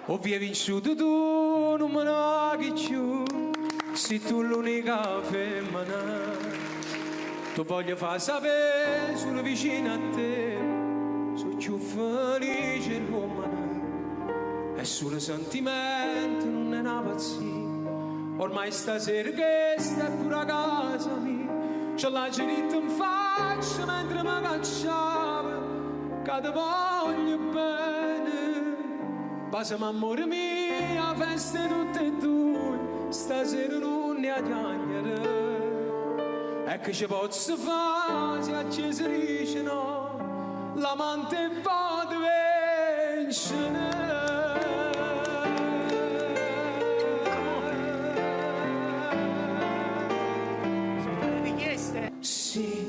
O vi hai vissuto tu, non me ne più, sei tu l'unica femmina. Tu voglio far sapere, sono vicino a te, sono più felice l'uomo. È solo sentimento, non è una pazzia. Ormai stasera che sta pure a casa mia, c'ho la gerita in faccia mentre mi cacciava, che ti voglio bene. Passami amore mio, a festa tutte e due, stasera non ne ha chiacchiere. E che ci posso fare se a Gesù dice no, l'amante va di vincere. Sì,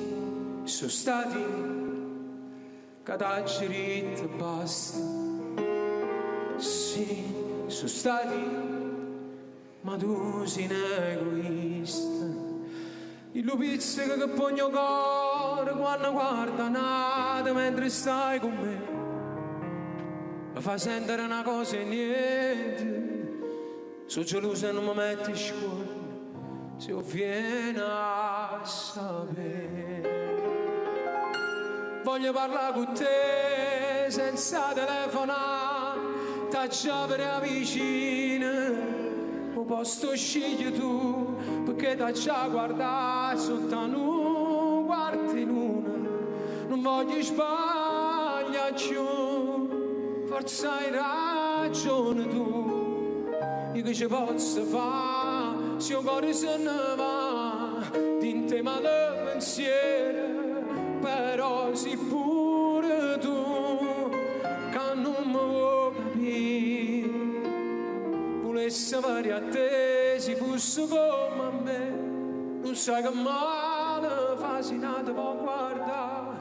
sono stati cadageri e basta. Sì, sono stati, ma tu sei un egoista. Il lupizzico che pogno cuore quando guarda nada mentre stai con me. Mi fa sentere una cosa e niente. Sono gelosa e non mi metti in scuola. Se io viene a sapere, voglio parlare con te senza telefonare, t'accia per la vicina, o posto scegli tu, perché t'accia guardare sotto un quarto in una, non voglio sbagliare più, forse hai ragione tu, io che ci posso fare? Se il cuore se ne va, di te male pensiero, però sei pure tu, che non mi vuoi capire. Volessi avere a te, se fosse come a me, non sai che male fa se non ti può guardare.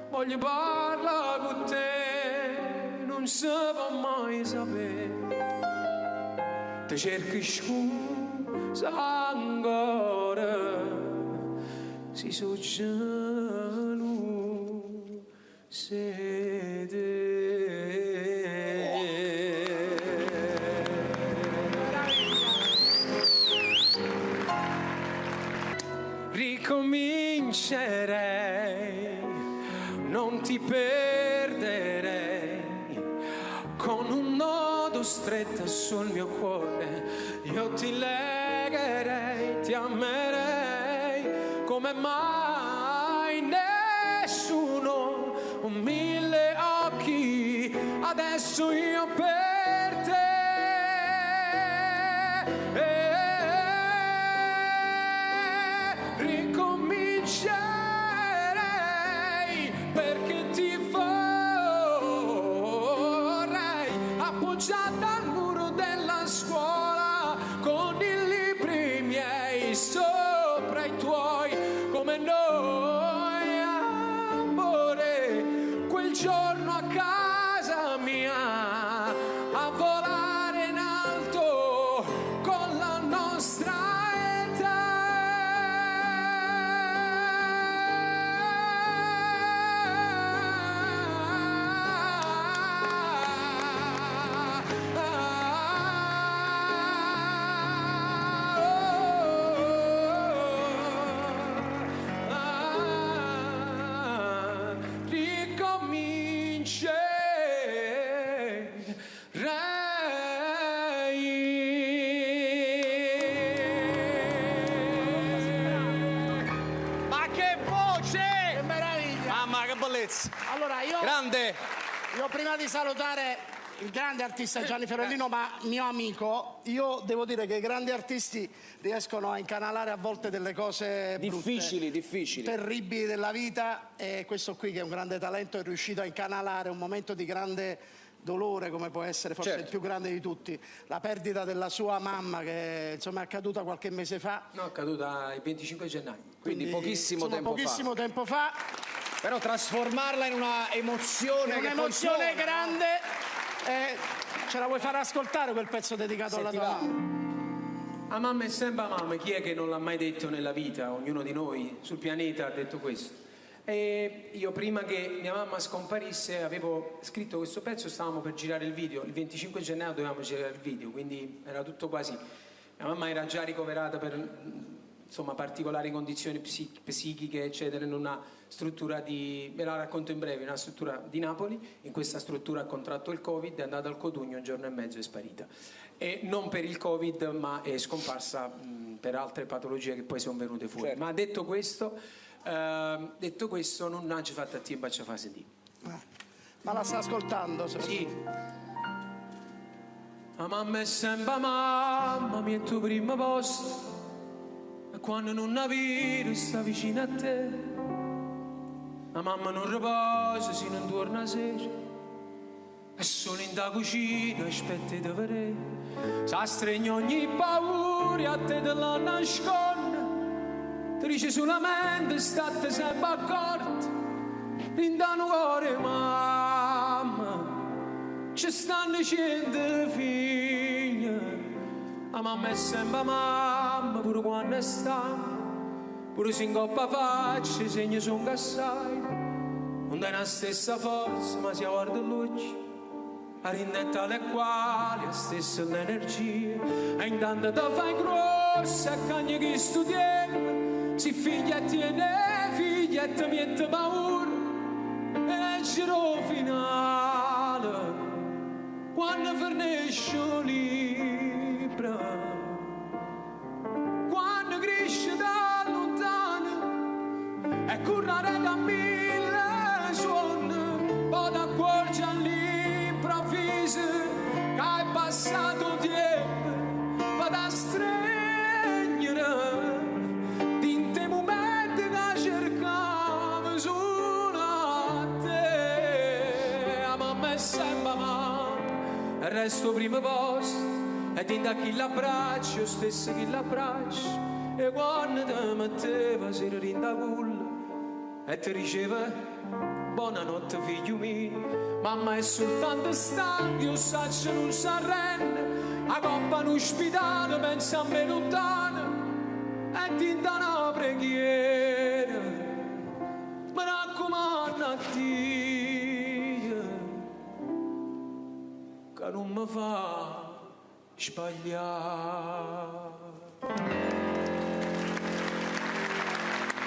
Voglio parlare con te, non si può mai sapere. Ti cerchi scusa ancora, si so ricomincerei, non ti perderei, con un nodo stretto sul mio cuore io ti legherei, ti amerei come mai nessuno, un mille occhi adesso io per te. Ricomincerei perché ti vorrei appoggiata al muro della scuola con i libri miei sopra i tuoi, come noi amore, quel giorno a casa mia a volare in alto con la nostra Allora grande. Io prima di salutare il grande artista Gianni Ferrellino, ma mio amico, io devo dire che i grandi artisti riescono a incanalare a volte delle cose difficili, terribili della vita, e questo qui, che è un grande talento, è riuscito a incanalare un momento di grande dolore, come può essere forse il più grande di tutti, la perdita della sua mamma, che insomma è accaduta qualche mese fa. No, è accaduta il 25 gennaio. Quindi pochissimo tempo fa. Però trasformarla in una emozione, un'emozione grande. Ce la vuoi fare ascoltare quel pezzo dedicato alla tua mamma? A mamma è sempre a mamma. Chi è che non l'ha mai detto nella vita? Ognuno di noi sul pianeta ha detto questo. E io prima che mia mamma scomparisse avevo scritto questo pezzo, stavamo per girare il video, il 25 gennaio dovevamo girare il video, quindi era tutto quasi. Mia mamma era già ricoverata per insomma particolari condizioni psichiche eccetera, in una struttura ve la racconto in breve, una struttura di Napoli. In questa struttura ha contratto il Covid, è andata al Codugno, un giorno e mezzo è sparita, e non per il Covid ma è scomparsa per altre patologie che poi sono venute fuori. Certo. Ma detto questo non ci fatta tempo a fare sentire. Ma la sta ascoltando? Sì. La mamma è sempre mamma, mi è il tuo primo posto, e quando non la vedi sta vicino a te. La mamma non riposa se non torna sera, è solo in da cucina, aspetta di vedere. Sa stregna ogni paura, a te te la nasconde, ti dice solamente state sempre accorti. In da cuore mamma ci stanno 100 figli. La mamma è sempre mamma, pure quando è stanca, pure se in coppa faccia, i segni sono cassati. Non è la stessa forza, ma si guarda l'occhio, a rindetta le quali la stessa l'energia. E intanto ti fai grossa, e cagni che studiamo, si figlia e tiene figlia e ti mette paura. E il giro finale, quando finisce il libro, quando cresce da lontano e correre da 1000 suoni, poi ti accorgi all'improvviso che hai passato tempo per da stringere in te momenti che cercavo solo a te. La mamma è sempre mamma, il resto primo posto, e ti da chi l'abbraccia, stesso chi l'abbraccia. E quando ti metteva sera in da culla e ti diceva buonanotte figlio mio, mamma è soltanto stanca, io saccio non si arrende, a coppa in ospedale pensa a me lontano, e ti dà una preghiera, mi raccomando a Dio, che non mi fa sbagliare.